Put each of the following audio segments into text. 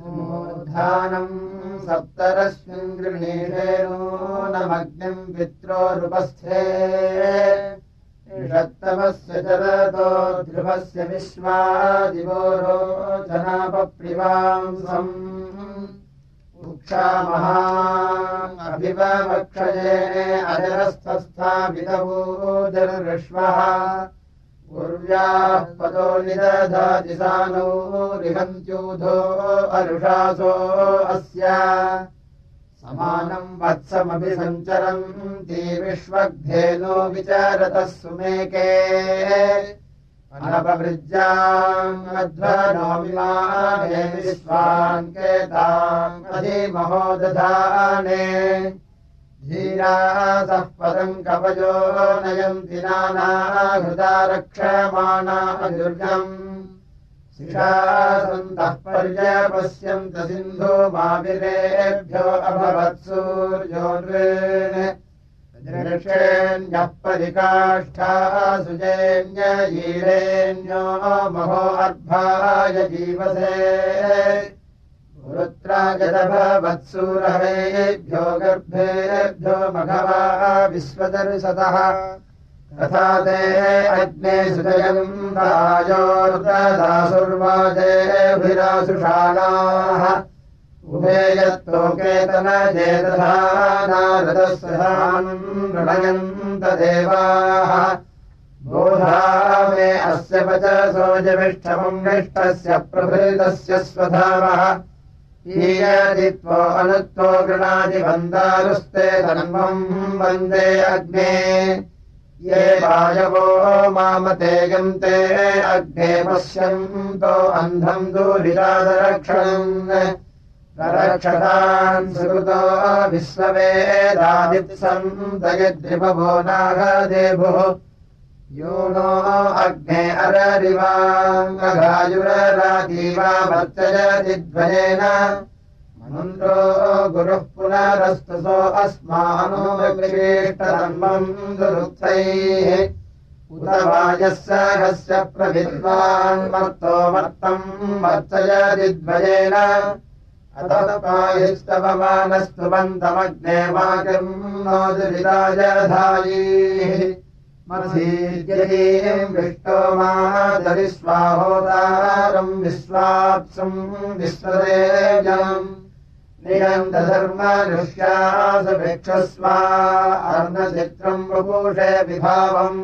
त्रिमूर्धानम् सप्तरश्मिन् गृणीषेणोऽनमग्निम् पित्रोरुपस्थे षत्तमस्य चरतो ध्रुवस्य विश्वादिवो रोचनापप्रिवांसम् उक्षामहाभिवक्षये अजरस्थस्थापितवोदर्विश्वः उर्व्याः पदो निदधाति सानो रिहन्त्यूधो अरुषासो अस्य समानम् वत्समपि सञ्चरन्ति विश्वग्धेनो विचारतः सुमेके अनपवृज्यामध्वनोमिमाने विश्वान्केताम् अधिमहो दधाने धीरासः पदम् कवयो नयन्ति नानाहृदा रक्षमाणा दुर्गम् शिशासन्तः पर्यपश्यन्त सिन्धो माविरेभ्यो अभवत् सूर्योर्वेण दृक्षेण्यः परिकाष्ठासुजेन्ययीरेण्यो महो अर्भाय जीवसे पुरुत्रागदभवत्सूरहेभ्यो गर्भेभ्यो मघवा विश्वदर्शतः तथा ते अग्ने सुजयम् राजोर्ददासुर्वाजेभिरासुषाणाः उभे यत्तोकेतनजेतथा नारदस्सहान् ऋणयन्त देवाः बोधा मे अस्य वचसोऽजविष्ठमम् निष्ठस्य प्रभृतस्य स्वधावः ईयदित्वो अनुत्वो गृणादि वन्दारुस्ते धर्मम् वन्दे अग्ने ये वायवो मामते यन्ते अग्ने पश्यन्तो अन्धम् दूरिरादरक्षणम् रक्षतान् सुकृतो विश्ववेदादित्सम् दयद्रिपभो नागदेभुः यो नो अग्ने अररिवाङ्गायुररातीवा वर्चयति द्वयेन मन्त्रो गुरुः पुनरस्तुसो अस्मानो विशिष्टधर्मम् दुरुक्तैः उत वायः सहस्य प्रविद्वान् मर्तो मर्तम् वर्चयति द्वयेन अतः पायस्तवमानस्तुवन्तमग्ने वाकिम् नो दुरिराजधायीः मधीर्ययीम् विष्टो मादरिस्वाहोदारम् विश्वाप्सम् विश्वदेव्यम् नियन्तधर्मनुष्यासभिक्षस्वा अर्णचित्रम् वपुषे विभावम्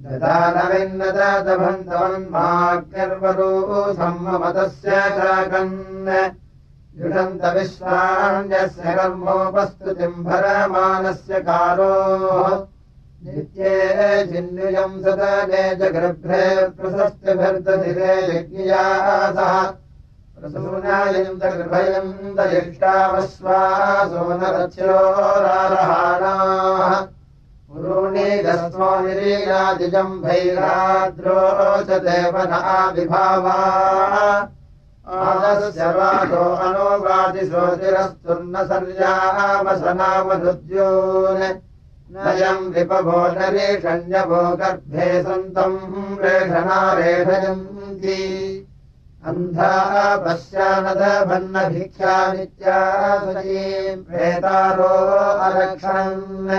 ददानविन्नदभन्तवन्माग्निर्वरो सम्मतस्य चाकन् युषन्त विश्वान्यस्य कर्मोपस्तुतिम् भरमानस्य कारोः नित्ये जिन्नुयम् सदने जगृभ्रे प्रशस्तिभिर्दधिरे यज्ञयासः प्रसूनायन्त गृभयन्त यष्टावस्वासो नरचिरोरारहाणाः पुरूणीदस्मो निरीयादिजम् भैराद्रोचते वनः विभावा आदस्य वादो अनोवादिशोतिरस्तुर्न सर्यामसनामधुद्योन् नयम् विपभो नरेषण्यभो गर्भे सन्तम् रेषणारेषयन्ति अन्धाः पश्यानदभन्नभिख्या नित्यासयीम् प्रेतारो अलक्षणन्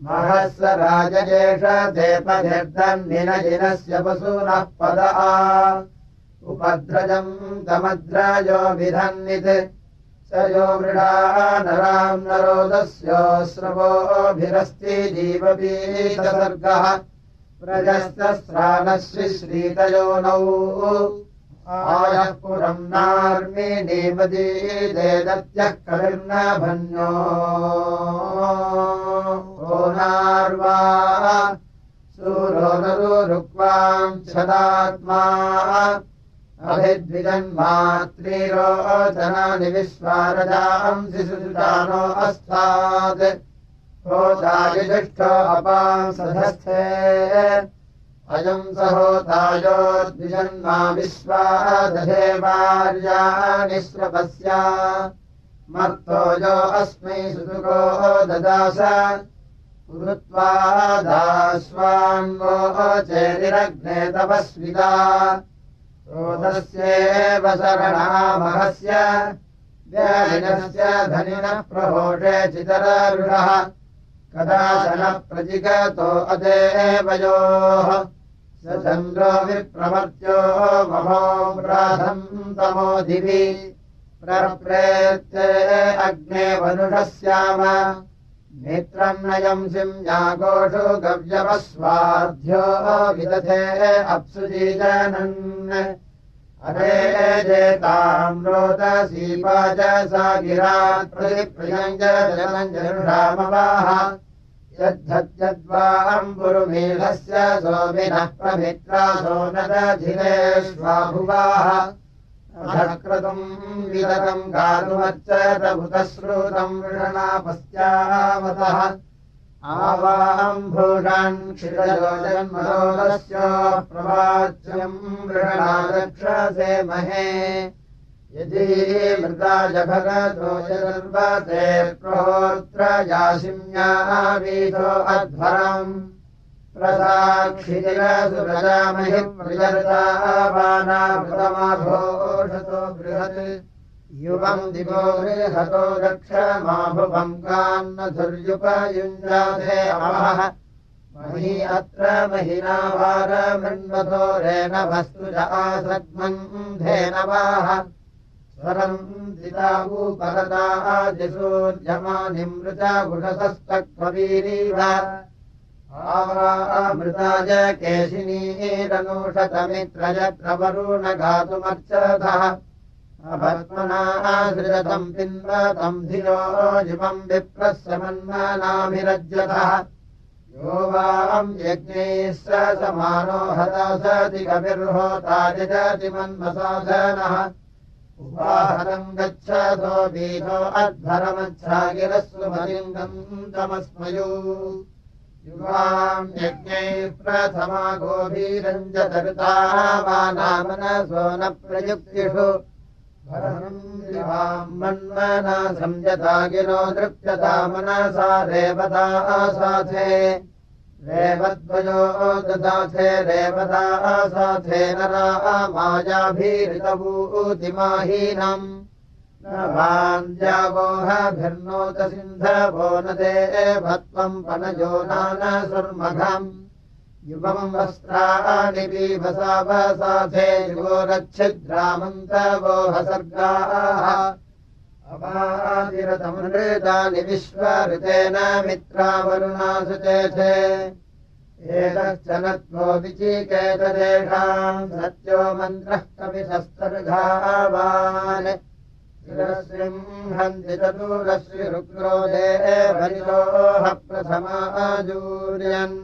महस्स राजजेष देपधिर्दन्निनजिनस्य पशूनः पदः उपद्रजम् तमद्राजो विधन्नित् स यो वृषा नराम् नरोदस्योऽस्रवोभिरस्ति जीवपीतसर्गः प्रजस्तस्रानश्रीतयोनौ आयः पुरम् नार्मिणीमदीदे दत्यः कविर्नभन्यो ओ नार्वा सूरो नरुरुक्वाम् छदात्मा अभिद्विजन्मात्रीरोचनानि विश्वारजांसि सुजानो अस्तात् होतायुजुष्टो अपांसधस्थे अयम् स होतायोद्विजन्मा विश्वादधेवार्याणि श्रवस्या मर्तो यो अस्मै सुतुको ददास उरुत्वा दास्वान्वो चेदिरग्ने तपस्विता रोदस्येव शरणामहस्य व्याधिनस्य धनिनः प्रहोषे चितरारुषः कदाचन प्रजिगतो अदेवयोः स चन्द्रो विप्रमर्त्यो ममो व्राधम् तमो दिवि प्रप्रेत्ये अग्ने वनुषस्याम नेत्रम् नयंसिम् यागोषु गव्यवस्वाध्यो विदधे अप्सुजीजनन् अरेजेताम् रोदसीपा च सा गिरात् प्रतिप्रियम् च जनञ्जनुषामवाह यद्धत्यद्वाम्बुरुमीलस्य सोमिनः प्रमित्रा सोनदधिरे स्वाभुवाः अधक्रतुम् विदतम् गातुमच्चतभुतश्रुतम् वृषणापस्यावतः आवाम्भूषान् क्षिरयो जन्मलोकस्य प्रवाच्यम् वृषणारक्षसे महे यदि मृता जभगतो यदर्वते प्रोत्र यासिम्यावीतो अध्वरम् प्रसाक्षितिरसुरजामहि प्रजर्तावानाभृतमाघोषतो बृहत् युवम् दिवो गृहतो दक्षमाभुवम् कान्नधुर्युपयुञ्जाते अमः मही अत्र महिना वारमन्वतो रेण वस्तु च आसग्मन्धेनवाः स्वरम् दितावूपरतादिसूर्यमानिमृता गुषसस्तक्ववीरीव आवामृताय केशिनीरनूषतमित्रयत्रवरुण गातुमर्चतः अभत्मनासृजतम् पिन्वतम् धियो जिवम् विप्रस्य मन्मनाभिरज्यतः यो वाम् यज्ञैः स समानो हतसति कविर्होता यजति मन्मसाधनः उपाहतम् गच्छतो बीतो अध्वरमच्छागिरस्वमलिङ्गम् तमस्मयो युवाम् यज्ञैः प्रथमा गोभीरञ्जतरुतावानामनसो न प्रयुक्तिषु भरम् मन्मना संयता गिरो दृप्यता मनसा रेवता साथे रेवद्वयो ददाथे रेवता साथे नरा मायाभीरितभूतिमाहीनम् वान्द्यावोहभिर्नोत सिन्धवो न देवत्वम् पनजो नानसुर्मघम् युवम् वस्त्राणि बीभसावसाथे युवोरच्छिद्रामन्तवोह सर्गाः अपादिरतमृतानि विश्वऋतेन मित्रावरुणासु चेथे एतश्चनत्वो विचिकेतदेषाम् सत्यो मन्त्रः कविशस्तर्घावान् शिरसिंहन्ति चतुरश्रिरुग्रो देवरिलोह प्रथमाजूर्यन्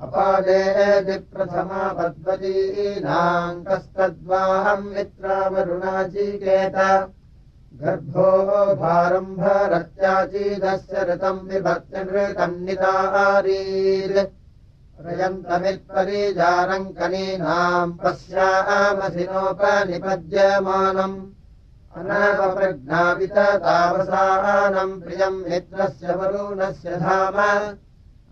अपादेति प्रथमा पद्वतीनाम् कस्तद्वाहम् मित्रावरुणाचिकेत गर्भो भारम्भरत्याचीदस्य ऋतम् विभक्तिनृतन्नितारीर् रयन्तमित्परिजारम् कनीनाम् पश्यामसिनोपनिपद्यमानम् अनपप्रज्ञापिततावसानम् प्रियम् मित्रस्य वरुणस्य धाम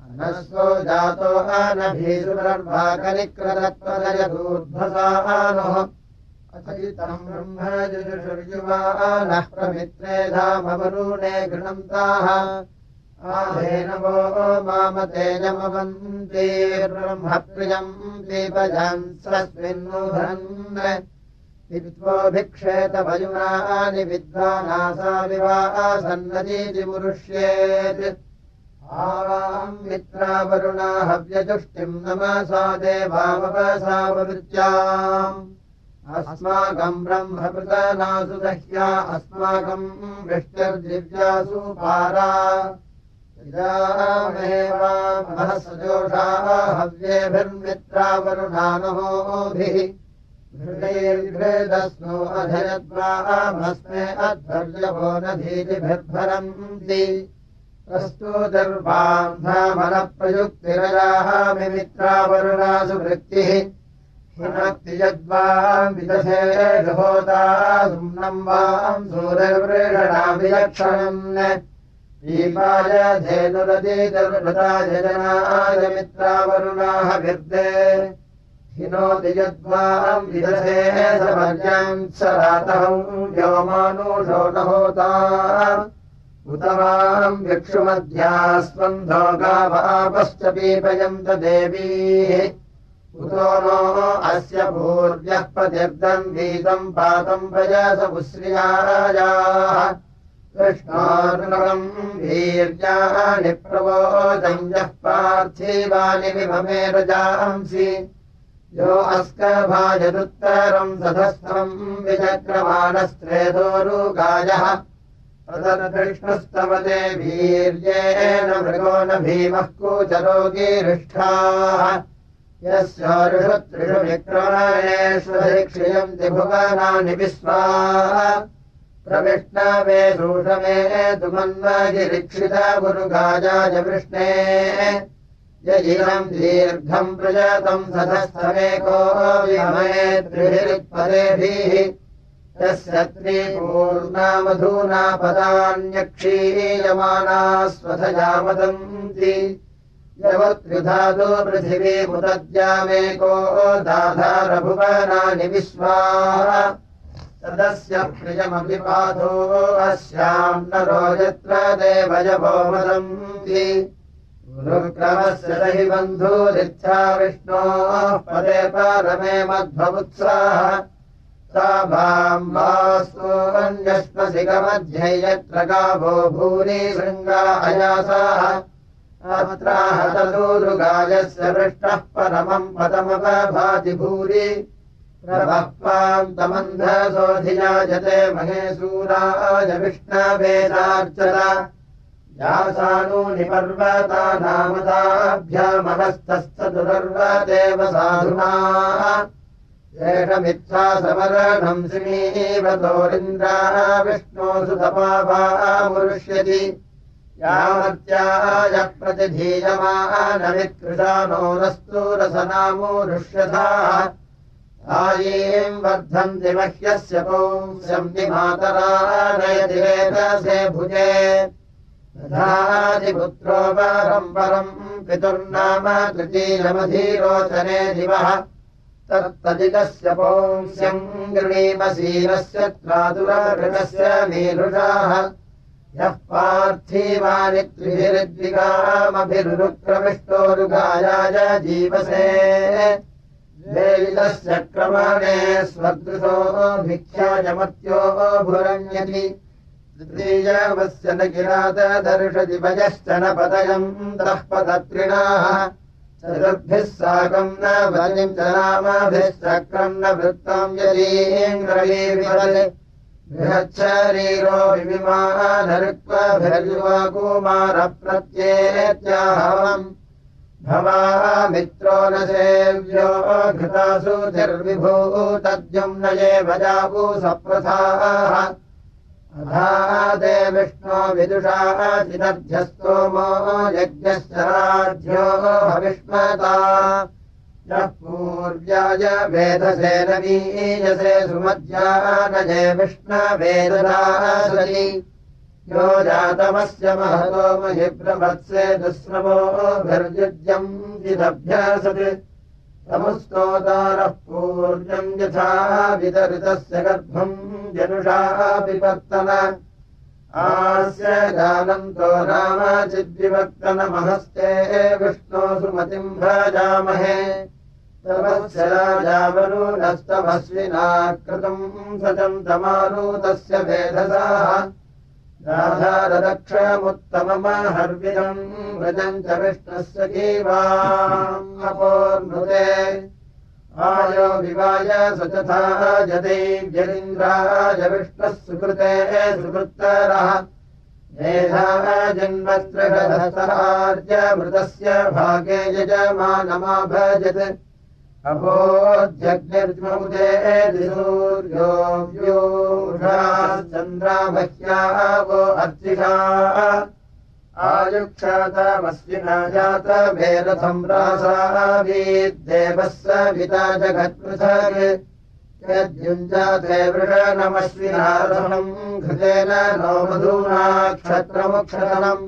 अनस्वो जातो अनभीसुरर्वाकनिक्रतत्वदयदूर्ध्वसानोः अथैतम् ब्रह्मजुषुर्युवानः प्रमित्रे धाम वरुणे गृणन्ताः आधेनवो मामतेजमवन्तीर्ब्रह्मप्रियम् दीपजान् स्वस्मिन्नूधन् विद्वोभिक्षेत वयुनानि विद्वानासा विवासन्नदीति मुरुष्येत् आवाम् मित्रावरुणा हव्यजुष्टिम् नमसा देवावसावृत्याम् अस्माकम् ब्रह्मपृतनासु दह्या अस्माकम् वृष्टिर्दिव्यासु पारा महसजोषाः हव्येभिर्मित्रावरुणानहोभिः घृतैर्घृतस्नो अधयद्वामस्मे अध्वर्यवो नधीतिभिर्भरन्ति प्रस्तुतिर्वान्धामनप्रयुक्तिरयाः मित्रावरुणासु वृत्तिः हिनक्ति यद्वाम् विदधे होता सुम्नम् वाम् सूरिर्वृषणाभिलक्षणन् दीपाय धेनुरदीतर्वृताय जनाय मित्रावरुणाः विर्दे हिनोति यद्वाम् विदधे समर्याम् सरातहम् व्योमानुषो न होता उत वाम् विक्षुमध्यास्पन्धो गावापश्च पीपयन्त देवीः उतो नो अस्य पूर्व्यः प्रतिर्दम् वीतम् पातम् पयसमुश्रियायाः कृष्णार्णवम् वीर्याणि प्रवोदम् यः पार्थिवानि विममे रजांसि यो अस्कभाजदुत्तरम् सधस्थम् विचक्रमाणस्त्रेदोरुगायः तदकृष्णस्तवते वीर्येण मृगो न भीमः कूचरोगीरिष्ठाः यस्योरुषु त्रिषु विक्रमणेष्वधिक्षियन्ति भुवनानि विश्वाः प्रविष्णवे सूषमे तुमन्वगिरिक्षित गुरुगाजाय वृष्णे यजिरम् दीर्घम् प्रजातम् सधस्थमेको विमये त्रिभिरुत्पदेभिः यस्य त्रिपूर्णामधूना पदान्यक्षीयमाना स्वधया वदन्ति यवत्रिधातु पृथिवीमुदद्यामेको दाधारभुवनानि विश्वाः तदस्य प्रियमभिपातो अस्याम् नरो यत्र देवयवो वदन्ति गुरुक्रमस्य हि बन्धुरिच्छा विष्णोः पदे परमे मध्वमुत्साह सा भाम् वास्तोऽन्यश्वसिकमध्ये यत्र गावो भूरि शृङ्गा अयासाः अत्राहतदूरुगायस्य पृष्ठः परमम् पदमवभाति भूरि प्रभक्त्वाम् तमन्धसोऽधियाजते महेशूराय विष्णवेदार्चत यासानूनि पर्वतानामदाभ्यामहस्तश्चतुरर्वदेव साधुना एषमित्था समरणम् सिमीवतोरिन्द्राः विष्णोऽसु तपामुष्यति यामत्याय प्रतिधीयमानवित्कृशानो रसनामोरुष्यथाः आयीम् वर्धन्ति मह्यस्य पुंस्यम् मातरा नयति वेदसे भुजे दधातिपुत्रो परम् परम् पितुर्नाम तृतीयमधीरोचने दिवः तत्तदिकस्य पुंस्यम् गृणीमशीलस्य त्रातुरगृहस्य मीलुषाः यः पार्थिवानि त्रिभिरुद्विगामभिरुक्रमिष्टोरुगायाय जीवसे वेलितस्य क्रमणे स्वदृशो भिक्षायमत्यो भुरण्यति तृतीयवस्य न किरातदर्शति वयश्च न पदयम् तः पदत्रिणाः चतुर्भिः साकम् न बलिम् च नामभिश्चक्रम् न वृत्तम् यदीङ्ग्रवीविवदति बृहच्छरीरो विविमानरुक्वभिर्युवकुमारप्रत्येत्याहवम् भवा मित्रो न सेव्यो घृतासु निर्विभूतद्युम्नये भजावु सप्रथाः अधादे विष्णो विदुषाचिदध्यस्तोमो यज्ञश्च राज्यो हविष्मता यः पूर्व्याय वेदसे नवीयसे सुमध्यानये विष्णवेददासरि यो जातमस्य महतो महि प्रवत्से दुःश्रवोभिर्युज्यम् चिदभ्यासत् तमुस्तोतारः पूर्णम् यथा वितरितस्य गर्भम् जनुषा विवर्तन आस्य जानन्तो नाम चिद्विवर्तनमहस्ते विष्णो सुमतिम् भजामहे तमस्य राजावरुणस्तमस्विना कृतम् सचन्तमारुतस्य वेधसाः राधारदक्षमुत्तममहर्विदम् व्रजम् च विष्णस्य जीवाम् अपोर्नुते आयो विवाय सचथा जदैर्यरिन्द्राय विष्णः सुकृते सुकृत्तरः मेधा जन्मस्त्रगधसहार्यमृतस्य भागे यजमानमाभजत् अभोज्जग्निर्ममुदे सूर्यो व्यूषाश्चन्द्रामह्यावो अर्चिषाः आयुक्षातमस्विना जातमेरथम् रासावीद्देवः सविता जगत्पृथक् यद्युञ्जाते वृषणमश्विनारसनम् घृतेन नो मधूना क्षत्रमुक्षतनम्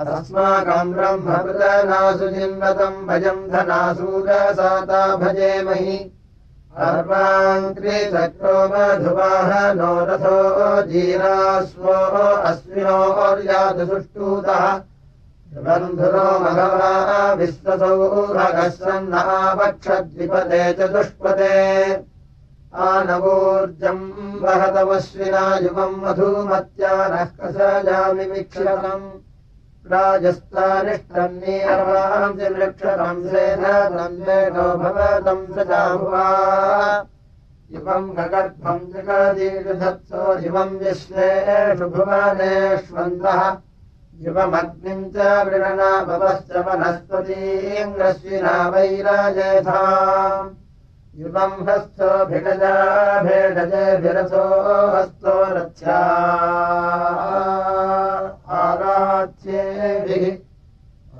अस्माकम् ब्रह्मकृतनासु जिन्वतम् भजम् धनासूरसाता भजेमहि अर्वाङ्क्रीचक्रो मधुवाह नो रथो जीरास्वो अश्विनोर्यातु सुष्टूतः बन्धुरो मघवा विश्वसौभगस्सन्नावक्षद्विपदे चतुष्पदे आनवोर्जम् वहतमश्विना युगम् मधुमत्या नः कसजामि वीक्षतम् राजस्थानिष्टन्नीरवाम् वृक्षतम् सेनो भवतम् सजाभुवा युवम् गगर्भम् जगदीर्धत्सो युवम् विश्वेषु भुवनेष्वन्तः युवमग्निम् च वृणना भवश्च वनस्पतीङ्गश्विना वैराजेथा युवम् हस्तो भिडजा भेडजेभिरसो हस्तो रथ्या आराच्येभिः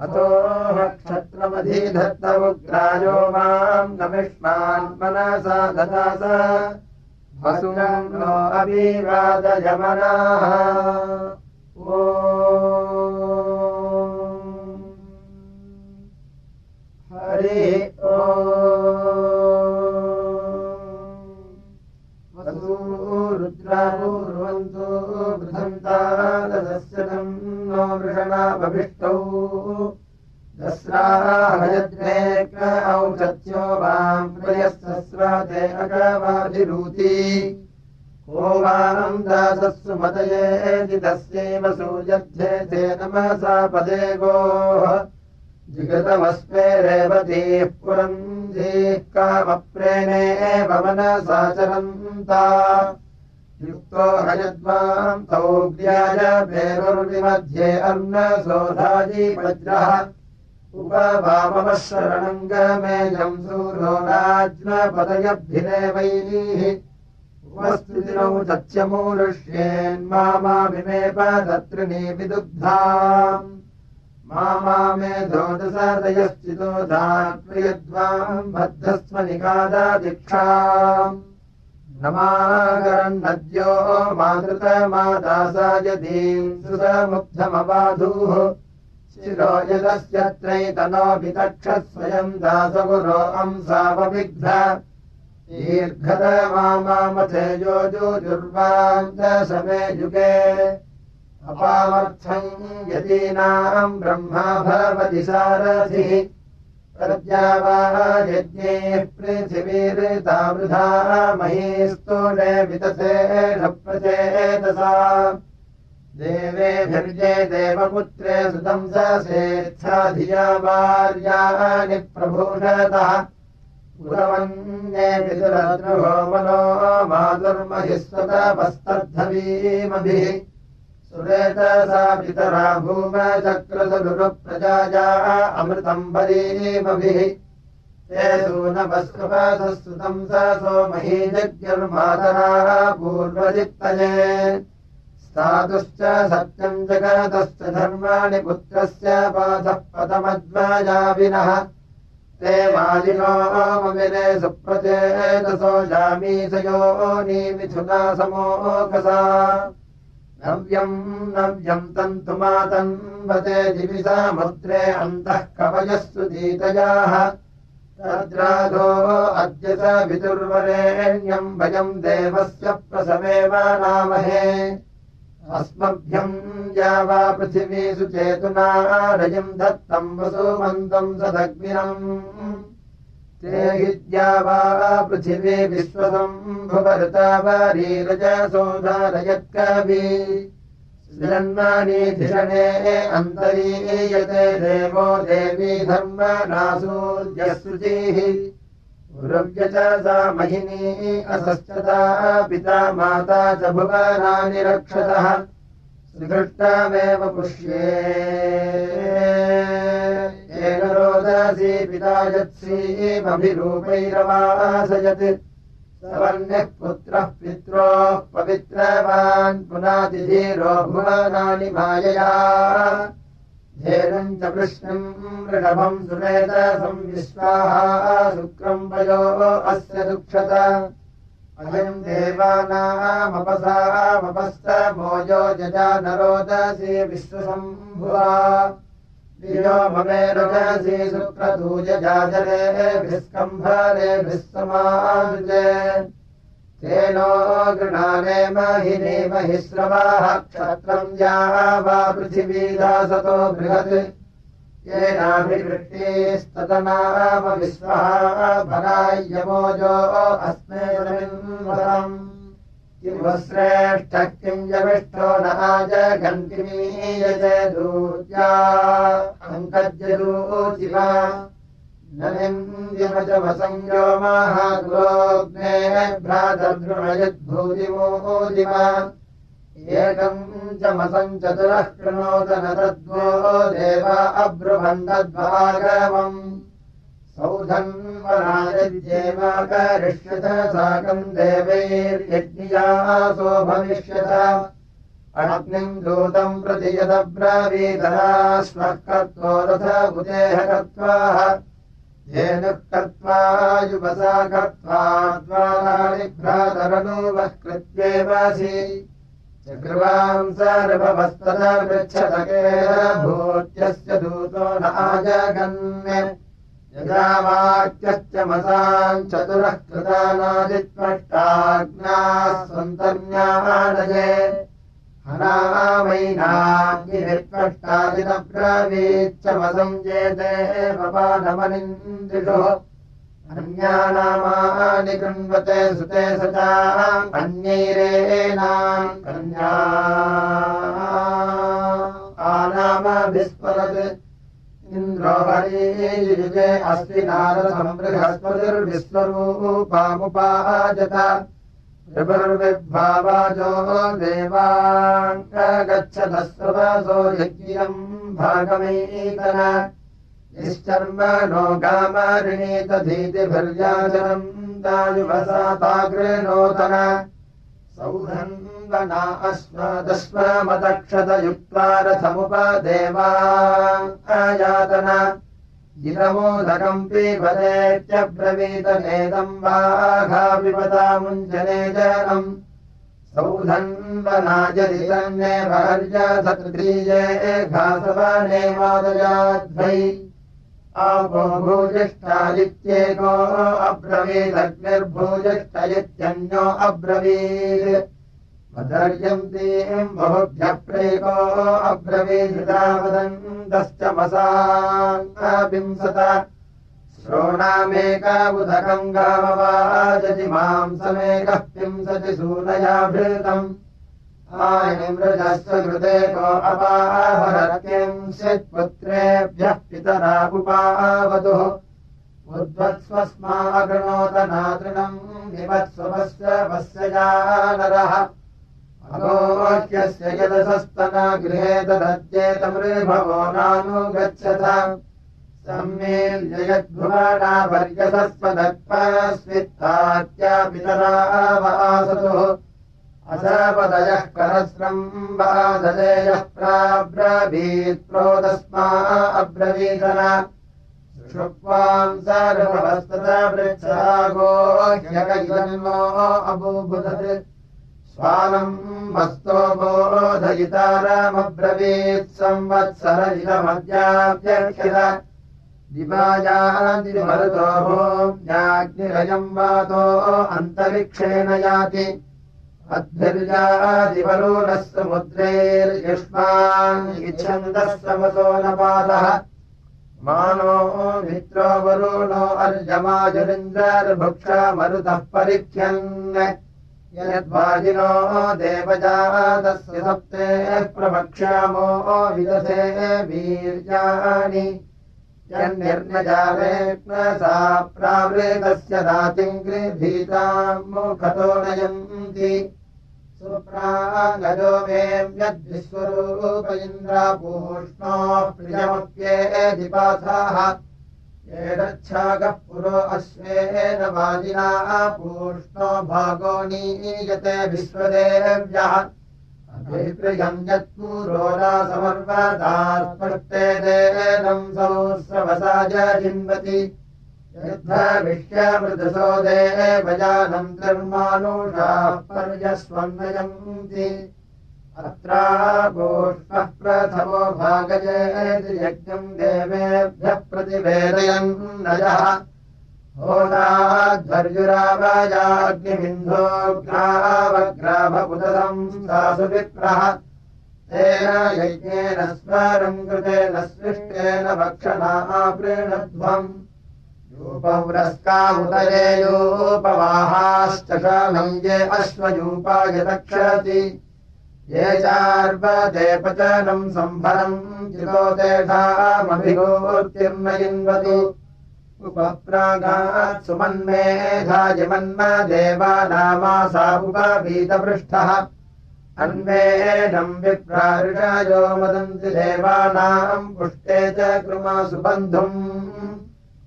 अतोः क्षत्रमधिधत्तमुग्रायो माम् गमिष्मान् मनसा ददास वसुनो अभिवादयमनाः ॐ हरि ॐ रुद्रापूर्वन्तु बृहन्तादस्यतम् नो वृषणाभभिष्टौ दस्राहयद्वेक औषत्यो वाम् प्रयस्तस्राते अगवाभिरूति को वाम् दासस्सु मतयेति तस्यैव सूयध्ये नमसा पदे गोः जिगतमस्मे रेवतीः पुरन्धीः कामप्रेणेव मनसाचरन्ता युक्तो हयद्वाम् तौग्र्याय भेरुर्विमध्ये अर्णसोधायि वज्रः उपवामवः शरणम् गमेयम् सूरो राज्ञपदयभिरेवैः उपस्तुतिनौ तच्यमूरुष्येन्मामाभिमेप तत्रिणी विदुग्धाम् मामे दोदसादयश्चितो धात्प्रियद्वाम् बद्धस्व निगादादिक्षाम् नमागरन्नद्यो मातृतमादासायदीम् सुसमुग्धमबाधूः शिरो यदस्यत्रैतनोऽभितक्षः स्वयम् दासगुरो अंसावविग्ध दीर्घतमामथेजो जुर्वान्तसमे युगे अपामर्थम् यतीनाम् ब्रह्मा भवति सारथिः प्रद्यावा यज्ञैः पृथिवीर्ता वृथा महीस्तोणे वितथेन प्रचेतसा देवेभिर्ये देवपुत्रे सुतम् सेत्था धिया वार्याणि प्रभूषतः पुरवन्ये पितुरद्रुहो मनो मातुर्महिस्वतपस्तद्धवीमभिः सुरेतसा पितरा भूमचक्रसुरुप्रजाया अमृतम् बलीमभिः ते सूनवस्कपासः सुतम् स सोमही जज्ञर्मातरा पूर्वजित्तये स्थातुश्च सत्यम् जगतश्च धर्माणि पुत्रस्य पाथः पतमद्वाजाविनः ते मालिनो ममिरे सुप्रचेतसो जामीसयोनी मिथुना समोकसा नव्यम् तन्तुमातन्वते दिविसा मुद्रे अन्तः कवयः सुदीतयाः तद्राधो अद्य स विदुर्वरेण्यम् भयम् देवस्य प्रसवेवानामहे अस्मभ्यम् यावा पृथिवी सुचेतुना रजम् दत्तम् वसुमन्तम् सदग्निनम् ते हिद्यावा पृथिवी विश्वसम्भुवऋतावरीरजसोधारयत्कवि सृजन्मानि धिषणे अन्तरीयते देवो देवी धर्मनासूर्यसृजिः उरव्य च सा महिनी असश्चता पिता माता च भुवनानि रक्षतः श्रीकृष्णमेव पुष्ये येन रोदसी पिता यत्सीमभिरूपैरवासयत् सवर्ण्यः पुत्रः पित्रोः पवित्रवान् पुनातिधीरो भुवनानि मायया धेनुम् च कृष्णम् ऋषभम् सुमेधसम् विश्वाः शुक्रम् वयो अस्य दुक्षत अयम् देवानामपसामपस्तमोजो जजानरोदसी विश्वसम्भुवा दियो ममेरुजसी सुक्रतूजजाजलेभिस्कम्भरेभिः समानुजे तेनो गृणाने महिने महिश्रवाः क्षत्रम् वा पृथिवीदासतो बृहत् येनाभिवृष्टिस्ततनाम विश्वः भरायमोजो अस्मे रविन्वरम् किं श्रेष्ठः किं यविष्ठो न आजगन्तिमीयते दूत्या अङ्कज्यदूतिवा न निन्द्यमजमसंयो महाग्लोग्ने भ्रातर्दृढयद्भूतिमोदिमा एकम् चमसञ्चतुरः कृणोत न तद्वो देवा अब्रुवन्दद्भागवम् सौधन्वनायद्येवाकरिष्यत साकम् देवैर्यज्ञियासो भविष्यत अग्निम् दूतम् प्रति यदब्रवीतः स्वः कर्त्वो रथ बुधेः कर्त्वाः येनुः कर्त्वा युवसा कर्त्वा द्वाराणि भ्रातरनुवः कृत्येवासि चक्रवाम् सर्ववस्तदा पृच्छतकेन भूत्यस्य दूतो न आजगन् यदा वाक्यश्चमसाम् चतुरः कृतानादित्वष्टाज्ञाः सन्तर्ण्यानये हनामैनाग्निर्त्वष्टादिनब्रवीच्चमसञ्जेते पपानमनिन्द्रिषु अन्यानामानि कृण्वते सुते सचाम् अन्यैरेणाम् कन्या आनामभिस्फुरत् इन्द्रो हरियुजे अस्ति नारदसम्बृहस्पतिर्विश्वरूपामुपाजत ऋभुर्विद्भावाजो देवाङ्गच्छतस्रवसो यज्ञम् भागमेतन निश्चर्मणो गामऋणीतधीतिभिर्याचनम् दायुवसाताग्रेणोतन सौधन्वना अश्वदश्वमदक्षतयुक्त्वा रथमुपदेवायातन गिरमोदकम् पीबदेत्यब्रवीतनेदम् वाघापिपतामुञ्जने जनम् सौधन्वनायदितन्ने वर्यसतृतीये घासवने मादयाध्वै आपो भूजिष्ठादित्येको अब्रवीदग्निर्भूजिष्ठयित्यन्यो अब्रवीत् वदर्यन्तीम् बहुभ्यः प्रेको अब्रवीदृतावदन्तश्च मसाङ्गविंसत श्रोणामेकाबुधकम् गामवाजति मांसमेकः पिंसति सूनयाभृतम् आयमृजस्य कृतेको अपाहरत्यंसित्पुत्रेभ्यः पितरा उपावतुः उद्वत्स्वस्मागृणोतनातृणम् विवत्स्वस्य पश्यया नरः अगोह्यस्य यदसस्तन गृहे तदद्येतमृभवो नानुगच्छथ सम्मील्य यद्भुवनावर्यसस्वदत्पस्वित्तात्या पितरा वासतुः असपदयः करस्रम् बाधलेयः प्राब्रवीत् प्रोदस्मा अब्रवीतन सुषुप्वाम् सर्ववस्तदा वृक्षागोह्यकैवन्नो अबूबुधत् स्वानम् वस्तो बोधयितारमब्रवीत् संवत्सर इदमद्याप्यक्षित दिवायादिमरुतो भूम्याग्निरयम् वातो अन्तरिक्षेण याति अद्भिर्यादिवरुणः समुद्रैर्युष्मान् इच्छन्दः समसो न पादः मानो मित्रो वरुणो अर्यमाजुरिन्द्रर्भुक्षा मरुतः परिख्यन् यद्वाजिनो देवजातस्य सप्ते प्रवक्ष्यामो विदधे वीर्याणि यन्निर्नजालेऽप्नसा प्रावृतस्य दातिम् गृभीताम् मुखतो नयन्ति सुप्राङ्गजो मेऽव्यद्विश्वरूप इन्द्रापूष्णोः प्रियमप्येधिपाथाः येरच्छागः पुरो अश्वेन वाजिना पूष्णो भागो नीयते विश्वदेव्यः अभिप्रियम् यत्पूरो नासमर्वदात्पष्टे देनम् सहस्रवसा जिन्वति यद्भविष्यमृतसो देवयानम् धर्मानुषाः पर्यस्वन्नयन्ति अत्रागोष्ठः प्रथमो भागयेति यज्ञम् देवेभ्यः प्रतिवेदयन् नयः होराध्वर्युरावयाग्निबिन्धोग्रावग्राभपुतसं सासु विप्रः तेन यज्ञेन स्मरम् कृतेन स्विष्टेन भक्षणा प्रीणध्वम् यूपव्रस्कामुदयेयोपवाहाश्च शालं ये अश्वयूपाय दक्षति ये चार्वते पचनम् सम्भरम् चितो तेषामभिगोर्तिर्नयिन्वतु उपप्रागात् सुमन्मेधायमन्म देवानामासा उपवीतपृष्ठः अन्वेनम् विप्राऋषयो वदन्ति देवानाम् पुष्टे च कृमासु बन्धुम्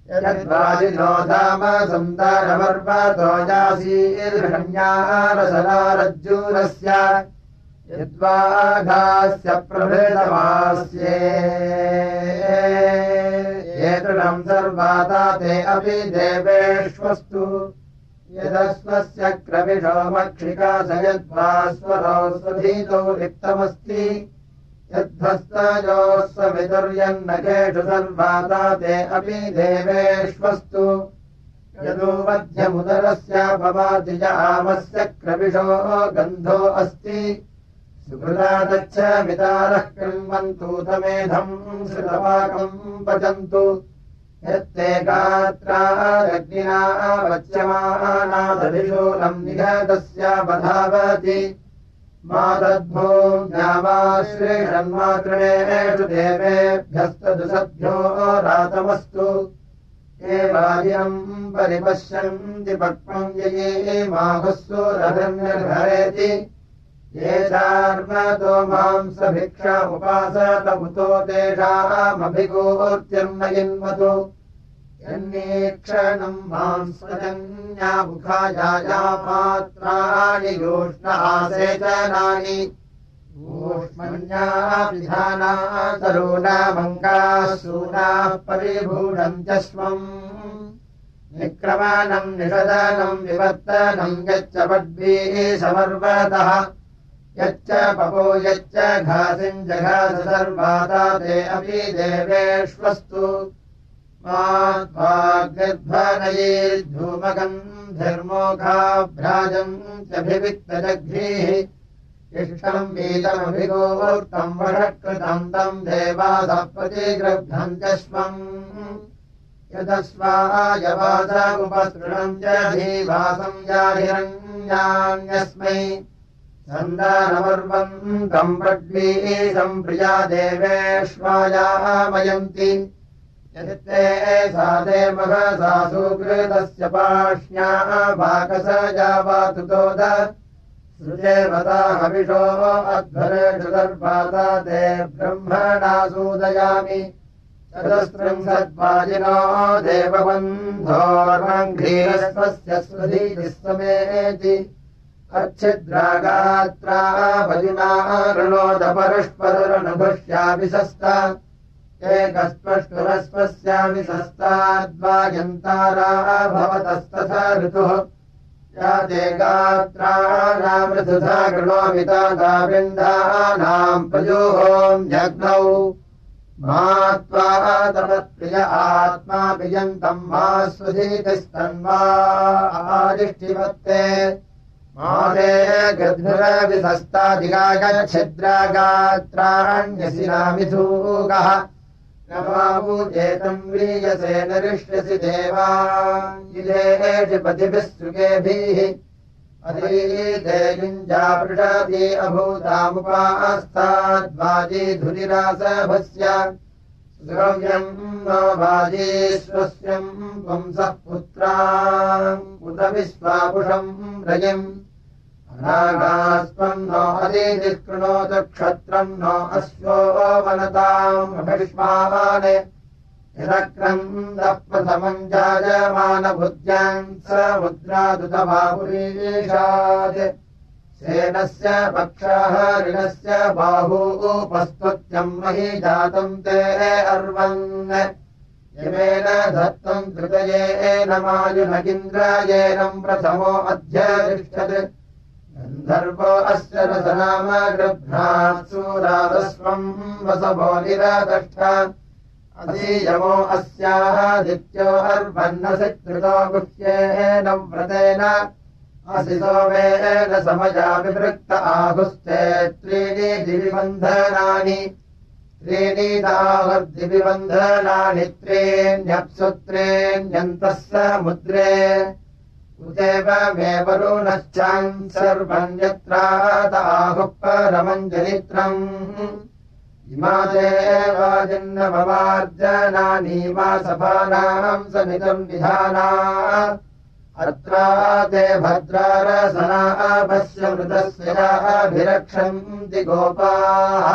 यद्वाजिनो धाम सन्तानमर्वतो यासीर्षण्यारसनारज्जूरस्य यद्वाघास्य प्रभृतमास्ये एतृणम् सर्वाता ते अपि देवेष्वस्तु यदस्वस्य क्रविषो मक्षिका स यद्वास्वरो स्वधीतो रिक्तमस्ति यद्भस्तयोस्ववितुर्यन्नकेषु सर्वाता ते अपि देवेष्वस्तु यदो मध्यमुदरस्य भवाति च आमस्य क्रविषो गन्धो अस्ति सुकृतादच्छ वितारः कृण्वन्तु तमेधम् श्रुतपाकम् पचन्तु यत्ते गात्रादग्निना वच्यमानादभिशूलम् निघतस्यापधावति मातद्भूम्यामाश्रीषन्मातृणेषु देवेभ्यस्तदुसद्भ्यो रातमस्तु ये वाजिनम् परिपश्यन्ति पक्वम् ये माहुस्सुरभिर्निर्हरेति ये चार्वतो मांसभिक्षामुपासतमुतो तेषामभिगोर्तिर्नयिन्वतु यन्नीक्षणम् मांसजन्यामुखाया पात्राणि योष्णासेचनानि ऊष्मण्याभिधाना तरूणामङ्गाः सूनाः परिभूषन्त्यश्वम् निक्रमणम् निषदनम् विवर्तनम् यच्च पद्भिः समर्वतः यच्च पपो यच्च घासिम् जघास सर्वाता ते अपि देवेष्वस्तु माध्वाग्निध्वनयैर्धूमगन्धिर्मोघाभ्राजम् च इष्टम् वीतमभिगोर्तम् वषत्कृतम् तम् देवासः प्रतिगृह्णम् च स्वम् यदस्वायवास उपसृणम् च धीवासम् याहिरण्यान्यस्मै सन्दानमर्वन्तम् पड्वीशम् प्रिया देवेष्वायामयन्ति यदिते सा देवहसा सुकृतस्य पाष्ण्या भाकसजावातुतोद सृजेवता हविषो अध्वरेषु सर्वाता ते ब्रह्मणा सूदयामि चतुस्त्रिंशद्वाजिनो देवबन्धोर्मङ्घ्रीरस्वस्य स्वधीतिः समेति अच्छिद्रागात्रा भजिना ऋणोदपरस्परुरनुभुष्याभिसस्ता एकस्पष्टुरस्वस्यामि सस्ताद्वायन्तारा भवतस्तथा ऋतुः या ते गात्राणामृथुधा गृणोमिता विन्दानाम् प्रजोहोम् जग्नौ मा त्वा तमत्प्रिय आत्मा प्रियन्तम् मा स्वधीतिस्तन्वा आदिष्टिमत्ते मादे गद्भुरविधस्तादिगागच्छिद्रागात्राण्यसिनामिथूगः न मावूजेतम् व्रीयसे नरिष्यसि देवा इदेषि पतिभिः सुखेभिः अधीते युञ्जापृषाति अभूतामुपास्ताद्वाजी धुरिरासभस्य द्रव्यम् नो वाजीश्वस्यम् पुंसः पुत्राम् उत विश्वापुषम् रयिम् अनागास्त्वम् नो अदीतिः कृणोतु क्षत्रम् नो अश्वो वनताम् अभिष्माने यदक्रन्दः प्रथमम् जायमानबुद्ध्याम् स मुद्रादुतबाहुरीशात् सेनस्य पक्षः ऋणस्य बाहूपस्तुत्यम् मही जातम् ते अर्वन् यमेन दत्तम् कृतयेन मायुनगिन्द्रायेनम् प्रथमो अध्यतिष्ठत् गन्धर्वो अस्य रसनाम गृह्णात् सूरादस्वम् वसवो निरादष्ट अधीयमो अस्यादित्यो अर्भन्नसि कृतो गुह्येन व्रतेन असि सोमेन समया विवृक्त आहुस्ते त्रीणि दिविबन्धनानि त्रीणिदाहुर्दिविबन्धनानि त्रीण्यप्सु त्रीण्यन्तः समुद्रे उदेवमेव वरुणश्चान् सर्वम् यत्रादाहुः परमम् जनित्रम् इमा देवाजिन्नवमार्जनानि मा सभानाम् समितम् विधाना अत्रा ते भद्रारसना पश्य मृतस्य याभिरक्षन्ति गोपाः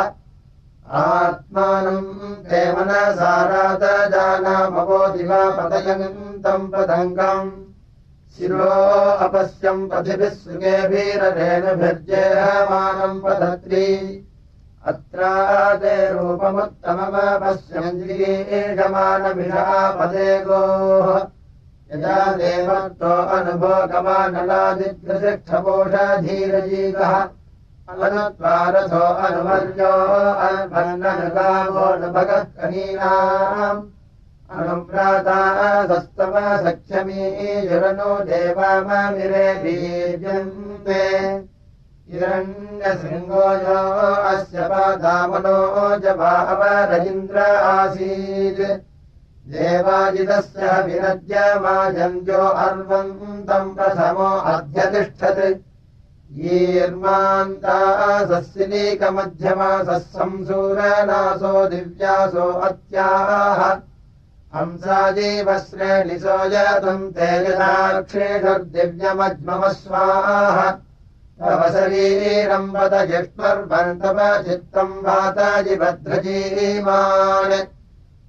आत्मानम् ते मनसा रातजानामवो दिवा पतयन्तम् पतङ्गम् शिरो अपश्यम् पथिभिः सुखेभिररेणुभिर्जेहमानम् पतत्री अत्रा ते रूपमुत्तममपश्यम् जिगीषमानमिषापदे गोः यदा देवत्तो अनुभोगमानलादिग्रशिक्षपोषधीरजीवः अनत्वारथो अनुवर्यो अन्वन्ननुगावो नभगः कनीनाम् अनुव्राता सस्तव सख्यमीयुरनो देवाममिरे बीजन्ते हिरण्यशृङ्गो यो अस्य पादामनो जवावरजिन्द्र आसीत् देवाजितस्य विरज्यमाजन्यो अर्वन्तम् प्रथमो अध्यतिष्ठत् ईर्मान्तासस्सिनीकमध्यमासः संसूरनासो दिव्यासो अत्याः हंसाजीवश्रेणिसो यतम् ते यदाक्षेषुर्दिव्यमज्ममस्वाः तव शरीरम् वद जिष्मर्वन्तव चित्तम् वाताजिभद्रजीमान्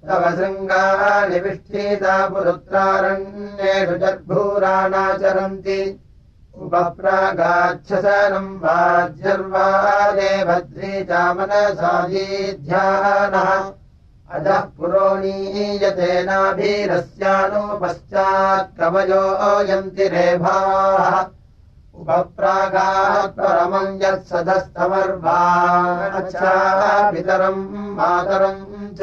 तव शृङ्गानि विष्ठीता पुरुत्रारण्येषु जर्भूराणाचरन्ति उपप्रागाच्छसनम् वाज्यर्वादे भद्री चामनसादीध्यानः अजः पुरोणीयते नाभीरस्यानुपश्चात् कवयो यन्ति रेभाः उपप्रागात् परमम् यत्सदस्तमर्वाच्चा पितरम् मातरम् च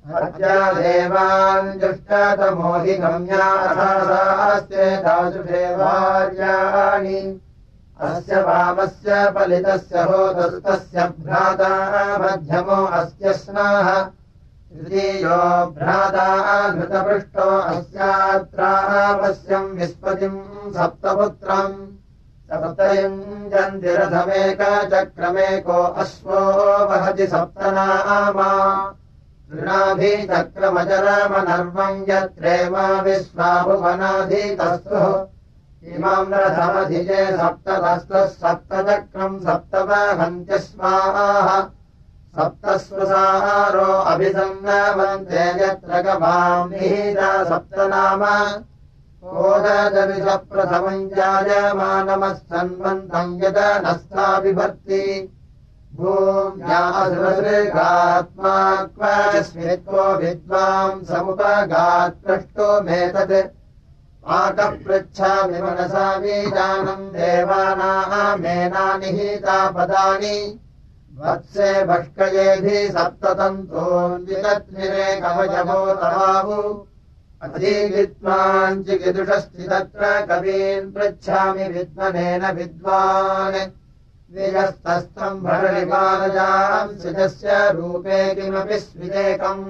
अद्या देवान् जुष्टतमोहि गम्यासास्ते दाजुषेवार्याणि अस्य वामस्य पलितस्य होतस्तस्य भ्राता मध्यमो अस्य स्नाः तृतीयो भ्राता घृतपृष्टो अस्यात्रापस्यम् विस्पतिम् सप्तपुत्रम् सप्तयुञ्जन्तिरथमेकचक्रमेको अश्वो वहति सप्तनामा तृणाभिचक्रमचरमनर्वम् यत्रेमा विश्वाभुवनाधितस्तुः इमाम् रथमधिजे सप्ततस्तः सप्तचक्रम् सप्तवहन्त्यस्माः सप्तस्वसारो अभिसन्नवन्ते यत्र गवाम् निहिता सप्तनाम ओदजविष प्रथमम् जायमानमस्तन्वन्तम् यदनस्था बिभर्ति भूम्यासुरसृगात्मा क्वस्मित्वो विद्वाम् समुपगात् प्रष्टुमेतत् आकः पृच्छामि मनसा वीजानम् देवानामेनानिहिता पदानि वत्से भष्कयेभिः सप्ततन्तोन्वितत्मिरे कवयवो तवाहु अधीविद्वान् चिकिदुषस्ति तत्र कवीन् पृच्छामि विद्मनेन विद्वान् विजस्तस्तम् भरणिपादजाम् सिजस्य रूपे किमपि स्विदेकम्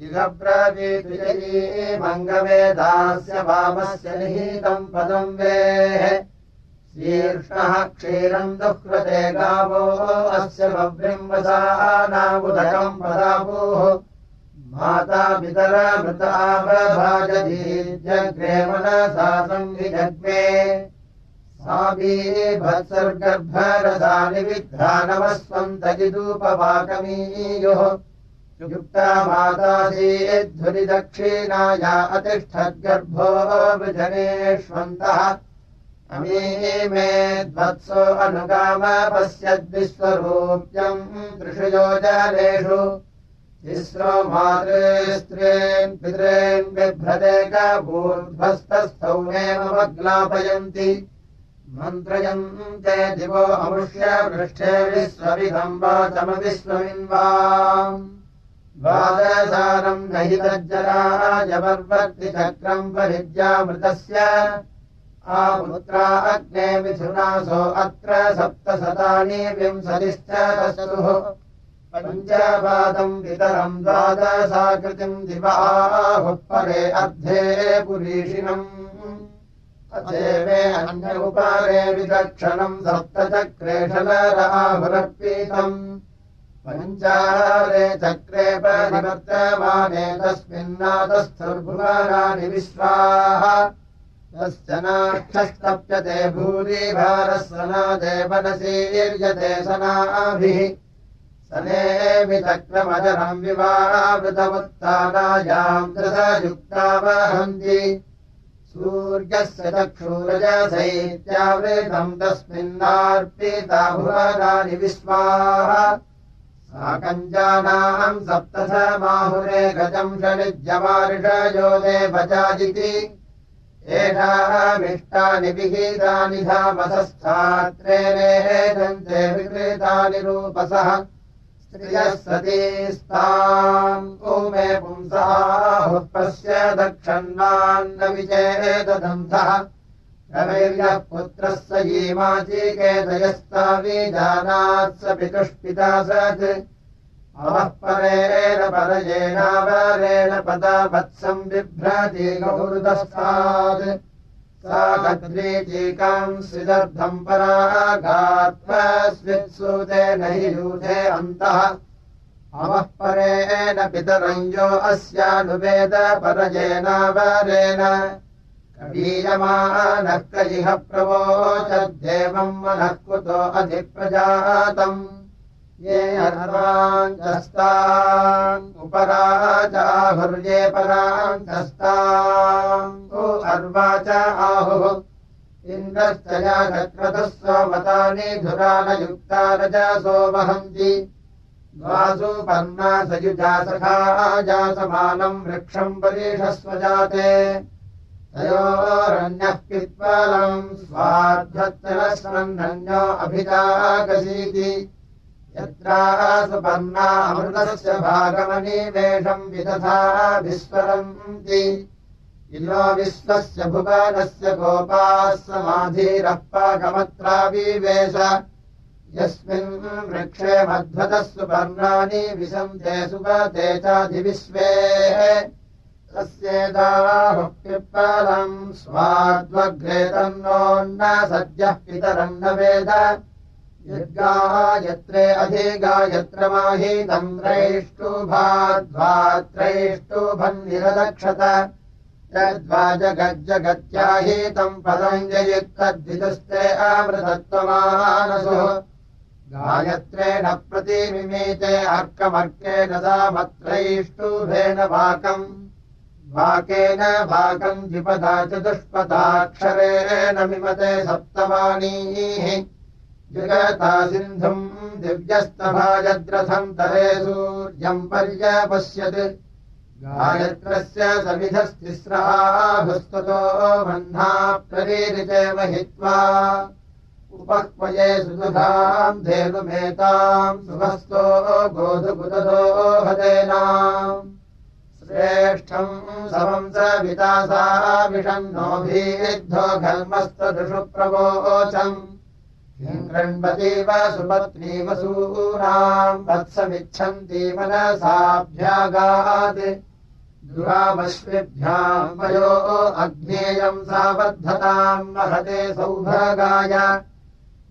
इगब्रवीद्विजयी मङ्गवेदास्य वामस्य निहितम् पदम् वेः शीर्ष्णः क्षीरम् दुह्रते गावो अस्य बभ्रिम् वसानामुदकम् पदापुः माता पितरमृता बभाजधीर्जग्रे मनसा संविजग्मे साभीभत्सर्गर्भरसानि विद्धानमस्वन्तजिदूपवाकमीयुः युक्ता मातासीद्धुरिदक्षिणाया अतिष्ठद्गर्भो वृजनेष्वन्तः अमीमे द्वत्सो अनुगाम पश्यद्विश्वरूप्यम् त्रिषु योजनेषु तिस्रो मातृस्त्रीन् पितॄन् बिभ्रदेकभूर्ध्वस्तस्थौमेमवग्लापयन्ति मन्त्रयन्ते दिवो अमुष्य पृष्ठे विश्वविदम् वाचमविश्वमिन्वाम् द्वादशानम् नहि तज्जराजवर्वर्ति चक्रम् परिज्यामृतस्य आपुत्रा अग्ने मिथुनासो अत्र सप्तशतानि विंशतिश्च तस्सुः पञ्चपादम् पितरम् द्वादशाकृतिम् दिवाहुः परे अर्धे पुरीषिणम् अचेमे अन्य उपरे विदक्षणम् सप्तचक्रेशलराहुरर्पीतम् पञ्चारे चक्रे परिवर्तमाने तस्मिन्नातस्थुर्भुवनानि विश्वाः तस्य नाक्षस्तप्यते भूरिभारः सनादेवनसीर्यते सनाभिः सनेऽपि चक्रमजरम् विवावृतमुत्तानायाम् दशयुक्ता वहन्ति सूर्यस्य चक्षुरजसैत्यावृतम् तस्मिन्नार्पिता भुवनानि विश्वाः साकञ्जानाम् सप्तशमाहुरेकजम् षडिज्यमारिषयो देवजाजिति एषामिष्टानि विहितानि धामसस्थात्रेणेदन्ते विकृतानि रूपसः स्त्रियः सतीस्ताम् ओमे पुंसाहुः पश्य दक्षन्नान्न विचेददन्धः रवैर्यः पुत्रः स यीमाचिकेतयस्तावीजानात् स पितुष्पिता सत् अवः परेण परयेणावरेण पदा वत्सम् बिभ्रति गौरुदस्तात् सा कद्रीचीकाम् स्विदर्धम् पराघात्वा स्वित्सूतेन हि यूथे अन्तः अवः परेण पितरम् यो अस्यानुवेद परयेणावरेण कवीयमानः कलिह प्रवोचद्देवम् मनः कुतो अधिप्रजातम् ये अर्वाञ्चस्ताम् उपराजाहुर्ये पराञ्चस्ताम् अर्वा च आहुः इन्द्रश्च यागक्रतः सोमतानि धुरानयुक्ता रजसो वहन्ति द्वासु पर्णा सयुजा सखा जासमानम् वृक्षम् परीषस्व जाते तयोरन्यः पित्वलम् स्वाध्वत्तरस्वन्नन्यो अभिजागसीति यत्रासु पर्णा अमृतस्य भागमनिवेशम् विदधा विस्वरन्ति इलो विश्वस्य भुवनस्य गोपाः समाधीरः पाकमत्राविवेश यस्मिन् वृक्षे मध्वतः पर्णानि विशन्ते सुपते चाधिविश्वे तस्येदाहुः पिप्पलम् स्वाद्वग्रे तन्नोन्न सद्यः पितरम् न वेद यद्गायत्रे अधिगायत्र माहीतम् त्रैष्टुभाद्वात्रैष्टुभन्निरदक्षत यद्वाजगज्जगत्याहीतम् पदम् ययुक्तद्विदुस्ते अमृतत्वमानसुः गायत्रेण प्रतिमिमीते अर्कमर्केण सामत्रैष्टुभेन वाकम् वाकेन भागम् द्विपदा चतुष्पदाक्षरेण मिमते सप्तवाणीः जगता सिन्धुम् दिव्यस्तभाजद्रथम् तरे सूर्यम् पर्यपश्यत् गायत्रस्य समिधस्तिस्राभुस्ततो वह्ना प्ररीरिते महित्वा उपक्वये सुदुधाम् धेनुमेताम् सुभस्तो गोधुकुततो हतेनाम् श्रेष्ठम् समम् स वितासा विषन्नोभिद्धो घर्मस्तदृषु प्रवोचम् हिङ्कृण्वतीव सुपत्नीव सूनाम् वत्समिच्छन्ति मनसाभ्यागात् दुरामश्विभ्याम् वयो अग्नेयम् सावर्धताम् महते सौभगाय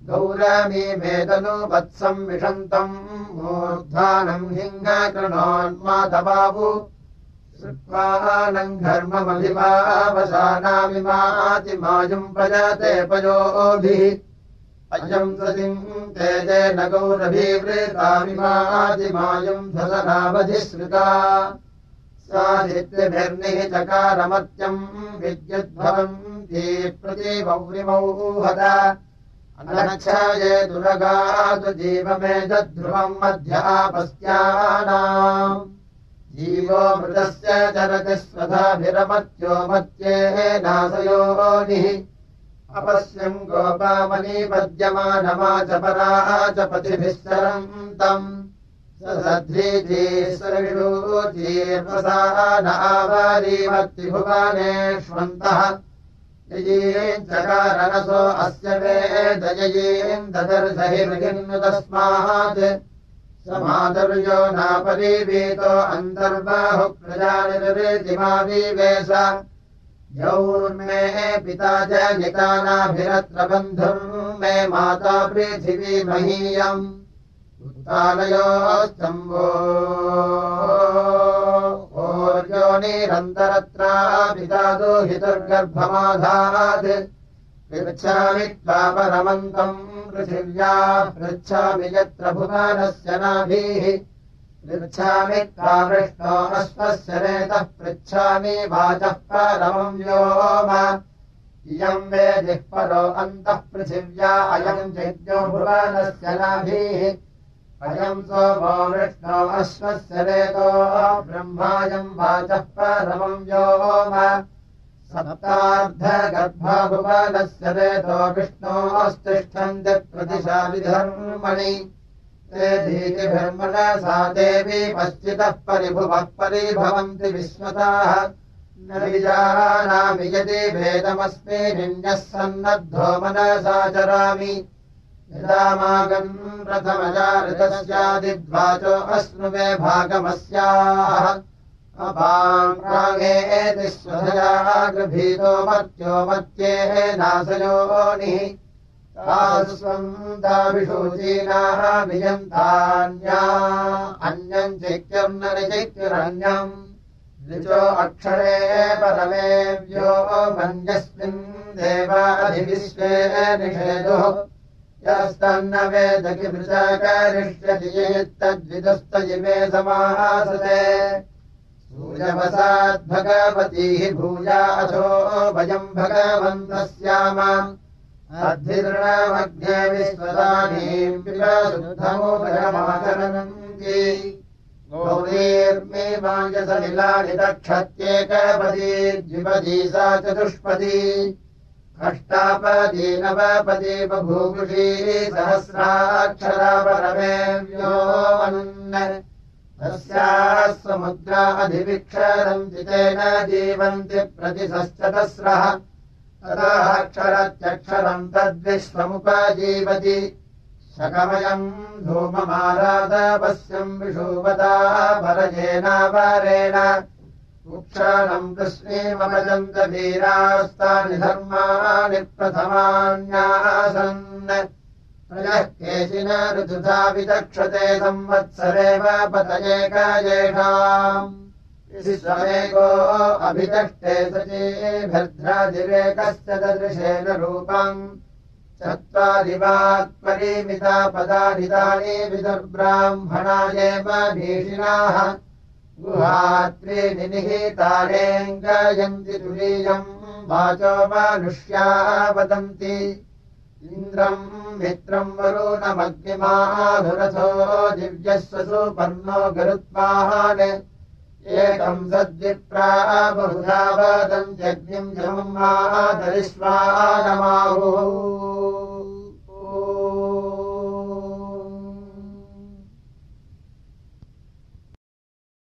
गौरमी वेदनु वत्सम् विषन्तम् मूर्ध्वानम् हिङ्गकृणोन्मातबाहु श्रुत्वानम् घर्ममभिवावसानामिमातिमायुम् भजते पयोभिः अयम् सतिम् तेजेन गौरभीवृतामिमातिमायुम् धसनावधिश्रिता साधित्यभिर्निः चकारमत्यम् विद्युद्भवन्ती प्रतिवौरिमौहत अनच्छये दुरगातु जीवमेतद्ध्रुवम् मध्यापस्यानाम् जीवो मृतस्य चरति स्वधाभिरमत्यो मत्येः नासयोनिः अपश्यम् गोपामनीपद्यमानमा च पराः च पतिभिः सरन्तम् सद्रीजीर्वसा नावारीमत्ति भुवनेष्वन्तः ययीम् चकारणसो अस्य वेदययीम् ददर्शहिर्हिन्नु तस्मात् समादर्यो नापरीवीतो अन्तर्बाहुः प्रजानिर्वेदिमाविवेश यौर्मे पिता च नितानाभिरत्र बन्धुम् मे माता पृथिवी महीयम् उत्तानयोस्तम्भो ओर्योनिरन्तरत्रा पिता दुहितुर्गर्भमाधात् पृच्छामि त्वा परमन्तम् पृथिव्याः पृच्छामि यत्र भुवनस्य नाभिः पृच्छामि त्वा वृष्णो अश्वस्य नेतः पृच्छामि वाचः परमम् व्योम इयम् वेदिः परो अन्तः पृथिव्या अयम् यज्ञो भुवनस्य नाभिः अयम् सोमो वृष्णो अश्वस्य नेतो ब्रह्मायम् वाचः परमम् व्योम सप्तार्धगर्भा भुवनस्य नेतो विष्णोस्तिष्ठन्ति प्रतिशाविधर्मणि ते धीतिभिर्मनसा देवी पश्चितः परिभुवः परिभवन्ति विश्वताः न विजानामि यदि भेदमस्मि निन्यः सन्नद्धो मनसा चरामि यदामागम् प्रथमजा ऋतस्यादिद्वाचो अश्नुवे भागमस्याः अपाङ्गेति स्वधया गृभीतो मर्त्यो मत्येः नासयोनिः तास्वम् दाविषूचीनाः वियन्तान्या अन्यम् चैक्यर्नरिचैक्युरन्यम् ऋचो अक्षरे परमे व्यो मन्यस्मिन् देवाधिविश्वे निषेदुः यस्तन्न वेद किमृचा करिष्यति यत्तद्विदुस्त इमे समासते सूर्यवसाद्भगवतीः भूया अथो वयम् भगवन्तः स्याम अद्भिर्णमग्ने विश्वदानीम् पिबसुधमुपयमाचरन्ति गौरीर्मे माञ्जसलिलानि दक्षत्येकपदी द्विपदी सा चतुष्पदी अष्टापदी नवपदी बभूवुषी सहस्राक्षरा परमे व्योमन् तस्याः समुद्रा अधिविक्षरन्ति तेन जीवन्ति प्रतिशश्चतस्रः ततः अक्षरत्यक्षरम् तद्विश्वमुपजीवति शकमयम् धूममारादपस्यम् विषुवता परजेनावरेण उक्षाणम् कृष्णीमभजन्त वीरास्तानि धर्माणि प्रथमान्यासन् प्रजः केचिन ऋतुधा विदक्षते संवत्सरेव पतयेकयेषाम् विश्वमेको अभिदष्टे सचीभिर्ध्रादिरेकस्य ददृशेन रूपम् चत्वारिवात्परिमिता पदानितानि विदुर्ब्राह्मणायेव भीषिणाः गुहात्रीनि निहितारेऽङ्गयन्ति तुरीयम् वाचो मानुष्या वदन्ति इन्द्रम् मित्रम् वरुणमग्निमाधुरथो दिव्यस्व सुपर्णो गरुत्मान् एकम् सद्विप्रा बहुधा वदन्त्यग्निम् जमम् मातरिष्वानमाहुः